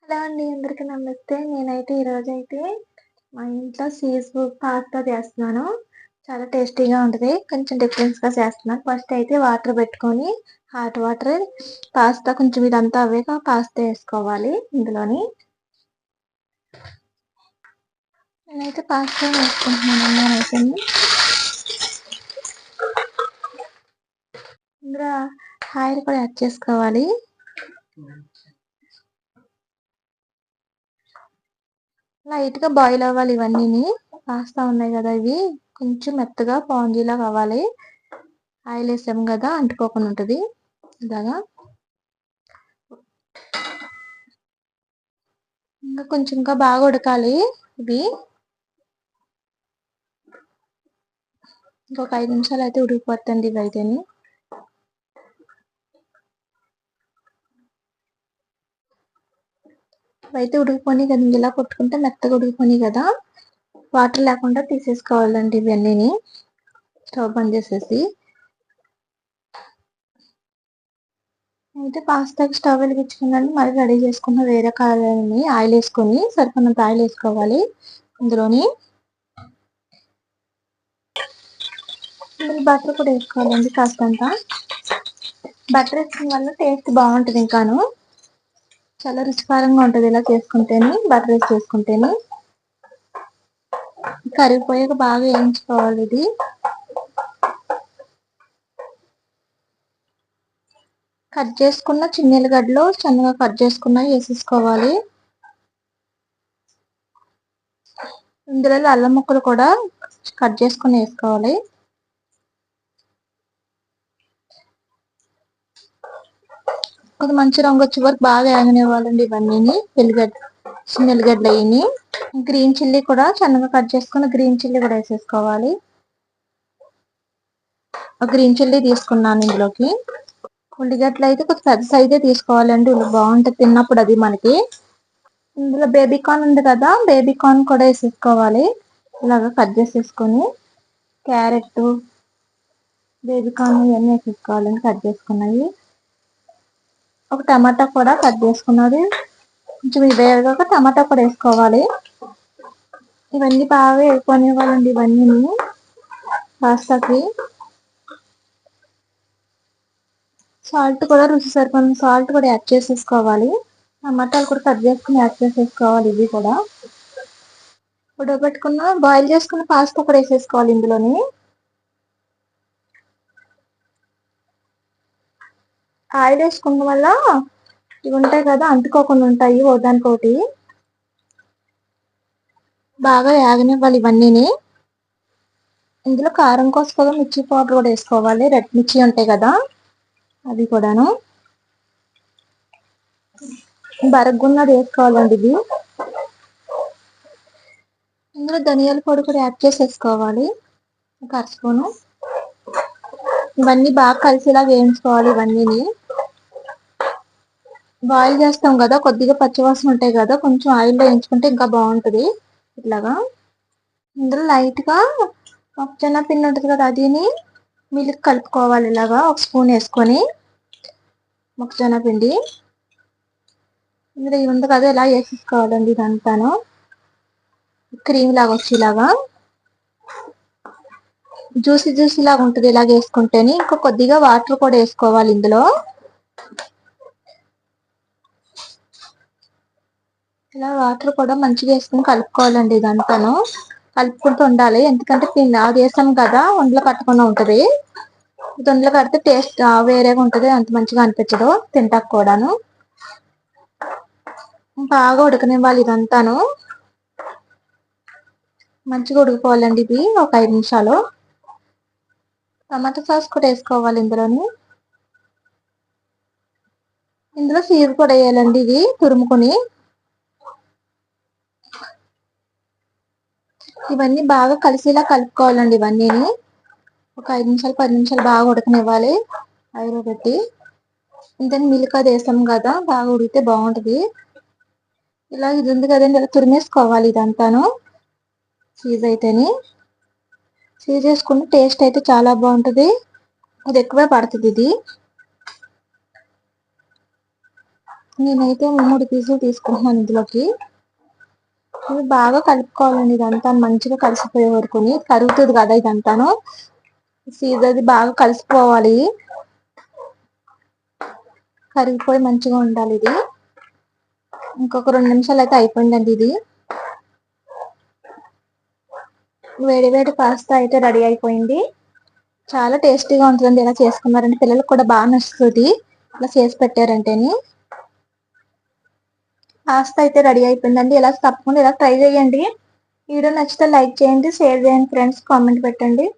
Hello అండి. అందరికీ నమస్తే. నేనైతే ఈరోజైతే మా ఇంట్లో చీజ్ పాస్తా చేస్తున్నాను. చాలా టేస్టీగా ఉంటది. కొంచెం డిఫరెన్స్‌గా చేస్తున్నాను. ఫస్ట్ అయితే వాటర్ పెట్టుకొని హాట్ వాటర్ పాస్తా కొంచెం ఇదంతా అవ్వాక పాస్తా ఏసుకోవాలి ఇందులోని. నేనైతే పాస్తా వేసుకుంటున్నానండి నేనైతేని. ఇందులో ఆయిల్ కూడా యాడ్ చేసుకోవాలి. లైట్‌గా బాయిల్ అవ్వాలి ఇవన్నీని. పాస్తా ఉన్నాయి గదా! ఇవి కొంచెం మెత్తగా స్పాంజీలాగా అవ్వాలి. ఆయిల్ ఏసాం గదా! అంటుకోకుండా ఉంటది. ఇలాగా. ఇంకా బాగా ఉడకాలి ఇవి. ఇంకొక 5 నిమిషాలయితే ఉడికిపోద్దండి ఇవైతేని. ఇవైతే ఉడికిపోయినాయి కదండీ! ఇలా కొట్టుకుంటే మెత్తగా ఉడికిపోయినాయి గదా! వాటర్ లేకుండా తీసేసుకోవాలండి ఇవన్నీని. స్టవ్ బంద్ చేసేసి. అయితే పాస్తాకి స్టవ్ వెలిగించుకున్నాను. మరి రెడీ చేసుకున్న వేరే కడాయిని ఆయిల్ ఏసుకొని సరిపడినంత ఆయిల్ ఏసుకోవాలి ఇందులోని. బటర్ కూడా ఏసుకోవాలండి కాస్తంత. బటర్ ఏసుకోవడం వల్ల టేస్ట్ బావుంటది ఇంకాను. చాలా రుచికరంగా ఉంటది ఇలా చేసుకుంటేని, బటర్ ఏసి చేసుకుంటేని. కరిగిపోయాక బాగా వేయించుకోవాలి ఇది. కట్ చేసుకున్న చిన్న ఉల్లిగడ్డలు సన్నగా కట్ చేసుకున్నవి వేసేసుకోవాలి. ఇందులో అల్లం ముక్కలు కూడా కట్ చేసుకుని వేసుకోవాలి. కొంచెం మంచి రంగు వచ్చే వరకు బాగా వేగనివ్వాలండి ఇవన్నీని. చిన్న ఉల్లిగడ్డలు అయ్యిని. గ్రీన్ చిల్లీ కూడా సన్నగా కట్ చేసుకున్న గ్రీన్ చిల్లీ కూడా వేసేసుకోవాలి. గ్రీన్ చిల్లీ తీసుకున్నాను ఇందులోకి. ఉల్లిగడ్డలు అయితే కొంచెం పెద్ద సైజే తీసుకోవాలండి. బాగుంటది తిన్నప్పుడు అది మనకి. ఇందులో బేబీ కార్న్ ఉంది కదా! బేబీ కార్న్ కూడా వేసేసుకోవాలి. ఇలాగా కట్ చేసేసుకొని క్యారెట్, బేబీ కార్న్ ఇవన్నీ వేసేసుకోవాలండి కట్ చేసుకున్నవి. ఒక టమాటా కూడా కట్ చేసుకున్నది. కొంచెం ఇది వేగాక టమాటా కూడా వేసుకోవాలి. ఇవన్నీ బాగా వేగిపోనివ్వాలండి ఇవన్నీని పాస్తాకి. సాల్ట్ కూడా రుచి సరిపడిన సాల్ట్ కూడా యాడ్ చేసేసుకోవాలి. టమాటాలు కూడా కట్ చేసుకుని యాడ్ చేసేసుకోవాలి ఇవి కూడా. ఉడకబెట్టుకున్న బాయిల్ చేసుకున్న పాస్తా కూడా వేసేసుకోవాలి ఇందులోని. ఆయిల్ వేసుకోవడం వల్ల ఇవి ఉంటాయి కదా అంటుకోకుండా ఉంటాయి ఒకదానికొకటి. బాగా వేగనివ్వాలి ఇవన్నీని. ఇందులో కారం కోసం కూడా మిర్చి పౌడర్ కూడా వేసుకోవాలి. రెడ్ మిర్చి ఉంటాయి కదా అవి కూడాను. బరగున్నది వేసుకోవాలండి ఇది. ఇందులో ధనియాల పొడి కూడా యాడ్ చేసేసుకోవాలి ఒక అర స్పూను. ఇవన్నీ బాగా కలిసేలా వేయించుకోవాలి ఇవన్నీని. బాయిల్ చేస్తాం కదా కొద్దిగా పచ్చివాసన ఉంటాయి కదా కొంచెం ఆయిల్లో వేయించుకుంటే ఇంకా బాగుంటది ఇట్లాగా. ఇందులో లైట్గా మొక్కజొన్న పిండి ఉంటుంది కదా అదిని మిల్క్ కలుపుకోవాలి. ఇలాగా ఒక స్పూన్ వేసుకొని మొక్కజొన్న పిండి ఇందులో ఉంది కదా ఇలా వేసేసుకోవాలండి ఇదంతాను క్రీమ్ లాగా వచ్చేలాగా. జ్యూసీ లాగా ఉంటుంది ఇలాగ వేసుకుంటేనే. ఇంకా కొద్దిగా వాటర్ కూడా వేసుకోవాలి ఇందులో. ఇలా వాటర్ కూడా మంచిగా వేసుకుని కలుపుకోవాలండి ఇదంతాను. కలుపుకుంటూ ఉండాలి ఎందుకంటే అది వేసాం కదా ఒంట్లో కట్టకుండా ఉంటది. దొండలు కడితే టేస్ట్ వేరేగా ఉంటది. అంత మంచిగా అనిపించదు తింటాక కూడాను. బాగా ఉడకనివ్వాలి ఇదంతాను. మంచిగా ఉడికిపోవాలండి ఇది ఒక 5 నిమిషాలు. టమాటా సాస్ కూడా వేసుకోవాలి ఇందులోని. ఇందులో చీజ్ కూడా వేయాలండి ఇది తురుముకొని. ఇవన్నీ బాగా కలిసేలా కలుపుకోవాలండి ఇవన్నీని. ఒక 5 నిమిషాలు 10 నిమిషాలు బాగా ఉడకనివ్వాలి ఐరో పెట్టి. ఇంతని మిల్క్ అది వేసాం కదా బాగా ఉడికితే బాగుంటది. ఇలా ఇది ఉంది కదండి ఇలా తురిమేసుకోవాలి ఇదంతాను. చీజ్ అయితేని చీజ్ వేసుకుంటే టేస్ట్ అయితే చాలా బాగుంటది. ఇది ఎక్కువే పడుతుంది ఇది. నేనైతే 3 పీసులు తీసుకుంటున్నాను ఇందులోకి. ఇది బాగా కలుపుకోవాలండి, ఇదంతా మంచిగా కలిసిపోయే వరకుని. కరుగుతుంది కదా ఇదంతాను, సీజది బాగా కలిసిపోవాలి, కరిగిపోయి మంచిగా ఉండాలి ఇది. ఇంకొక 2 నిమిషాలు అయితే అయిపోయిందండి ఇది. వేడి వేడి పాస్తా అయితే రెడీ అయిపోయింది. చాలా టేస్టీగా ఉంటుందండి, ఇలా చేసుకున్నారంటే పిల్లలకు కూడా బాగా నచ్చుతుంది ఇలా చేసి పెట్టారంటేని. పాస్తా అయితే రెడీ అయిపోయిందండి. ఇలా తప్పకుండా ఇలా ట్రై చేయండి. వీడియో నచ్చితే లైక్ చేయండి, షేర్ చేయండి ఫ్రెండ్స్, కామెంట్ పెట్టండి.